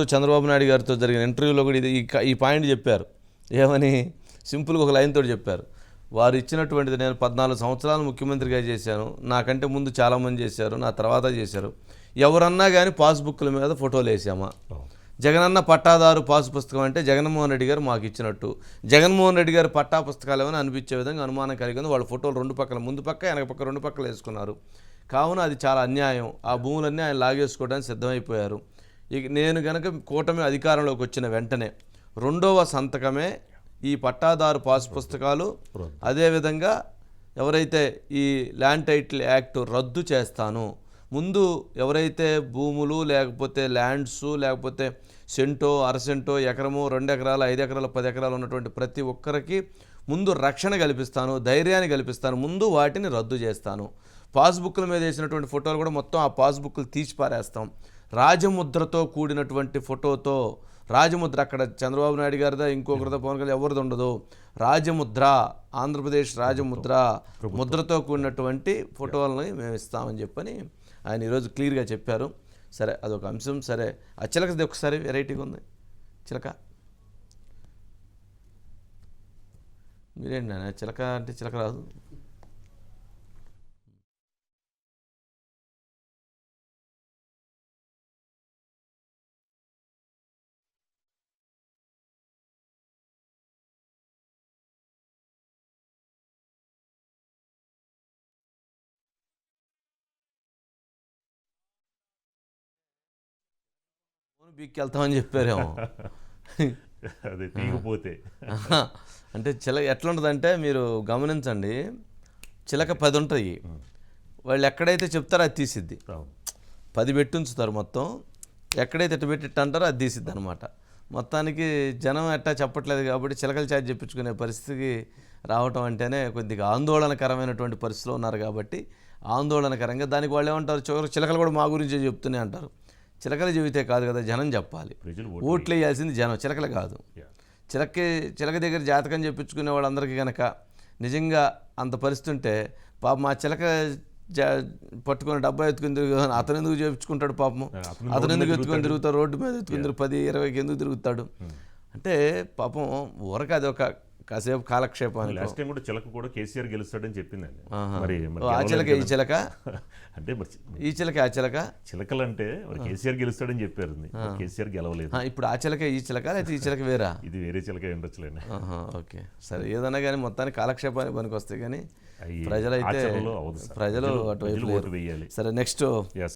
చంద్రబాబు నాయుడు గారితో జరిగిన ఇంటర్వ్యూలో కూడా ఈ పాయింట్ చెప్పారు. ఏమని సింపుల్గా ఒక లైన్ తోటి చెప్పారు. వారు ఇచ్చినటువంటిది, నేను 14 సంవత్సరాలు ముఖ్యమంత్రిగా చేశాను, నాకంటే ముందు చాలామంది చేశారు, నా తర్వాత చేశారు, ఎవరన్నా కానీ పాస్బుక్ల మీద ఫోటోలు వేసామా? జగనన్న పట్టాదారు పాస్ పుస్తకం అంటే జగన్మోహన్ రెడ్డి గారు మాకు ఇచ్చినట్టు, జగన్మోహన్ రెడ్డి గారు పట్టా పుస్తకాలు ఏమైనా అనిపించే విధంగా అనుమానం కలిగింది. వాళ్ళ ఫోటోలు రెండు పక్కల, ముందు పక్క వెనక పక్క రెండు పక్కలు వేసుకున్నారు. కావున అది చాలా అన్యాయం. ఆ భూములన్నీ ఆయన లాగేసుకోవడానికి సిద్ధమైపోయారు. ఇక నేను గనక కూటమి అధికారంలోకి వచ్చిన వెంటనే రెండవ సంతకమే ఈ పట్టాదారు పాస్ పుస్తకాలు, అదేవిధంగా ఎవరైతే ఈ ల్యాండ్ టైటిల్ యాక్ట్ రద్దు చేస్తాను, ముందు ఎవరైతే భూములు లేకపోతే ల్యాండ్స్ లేకపోతే సెంటో అరసెంటో ఎకరమో 2 ఎకరాలు 5 ఎకరాలు 10 ఎకరాలు ఉన్నటువంటి ప్రతి ఒక్కరికి ముందు రక్షణ కల్పిస్తాను, ధైర్యాన్ని కల్పిస్తాను, ముందు వాటిని రద్దు చేస్తాను. పాస్బుక్ల మీద వేసినటువంటి ఫోటోలు కూడా మొత్తం ఆ పాస్బుక్లు తీసి పారేస్తాం. రాజముద్రతో కూడినటువంటి ఫోటోతో, రాజముద్ర అక్కడ చంద్రబాబు నాయుడు గారిదా ఇంకొకరిదా పవన్ కళ్యాణ్ ఎవరిది ఉండదు, రాజముద్ర, ఆంధ్రప్రదేశ్ రాజముద్ర ముద్రతో కూడినటువంటి ఫోటోలని మేము ఇస్తామని చెప్పని ఆయన ఈరోజు క్లియర్గా చెప్పారు. సరే, అదొక అంశం. సరే, ఆ చిలకది ఒకసారి వెరైటీగా ఉంది. చిలక మీరేంటి నాన్న, చిలక అంటే చిలక రాదు. బీక్కి వెళ్తామని చెప్పారేమో. అదే తీయకపోతే అంటే చిలక ఎట్లా ఉంటుందంటే మీరు గమనించండి, చిలక 10 ఉంటాయి, వాళ్ళు ఎక్కడైతే చెప్తారో అది తీసిద్ది. 10 పెట్టి ఉంచుతారు మొత్తం, ఎక్కడైతే ఇట్టు పెట్టి ఇట్టు అంటారో అది తీసిద్ది అనమాట. మొత్తానికి జనం ఎట్టా చెప్పట్లేదు కాబట్టి చిలకల ఛార్జ్ చెప్పించుకునే పరిస్థితికి రావటం అంటేనే కొద్దిగా ఆందోళనకరమైనటువంటి పరిస్థితిలో ఉన్నారు. కాబట్టి ఆందోళనకరంగా దానికి వాళ్ళు ఏమంటారు, చిలకలు కూడా మా గురించే చెప్తూనే అంటారు. చిలకలు చెబితే కాదు కదా, జనం చెప్పాలి. ఓట్లు వేయాల్సింది జనం, చిలకలు కాదు. చిలక దగ్గర జాతకం చెప్పించుకునే వాళ్ళందరికీ కనుక నిజంగా అంత పరిస్థితి ఉంటే, పాపం మా చిలక పట్టుకొని డబ్బా ఎత్తుకుని తిరుగు, అతను ఎందుకు చేయించుకుంటాడు పాపం, అతను ఎందుకు ఎత్తుకొని తిరుగుతాడు, రోడ్డు మీద ఎత్తుకుని 10-20కి ఎందుకు తిరుగుతాడు అంటే పాపం ఊరక అది ఒక కాసేపు కాలక్షేపానికి. లాస్ట్ టైం కూడా చిలక కూడా కేసీఆర్ గెలుస్తాడని చెప్పిందండి. ఆ చిలక ఈ చిలక అంటే ఈ చిలక ఆ చిలక చిలకలు అంటే కేసీఆర్ గెలుస్తాడని చెప్పారు, కేసీఆర్ గెలవలేదు. ఇప్పుడు ఆ చిలక ఈ చిలక లేకపోతే ఈ చిలక వేరా? ఇది వేరే చిలక ఉండొచ్చులేండి. ఓకే, సరే, ఏదన్నా కానీ మొత్తానికి కాలక్షేపానికి పనికి వస్తాయి, కానీ ప్రజలు అటువైపు. ఓటు వేయాలి. సరే, నెక్స్ట్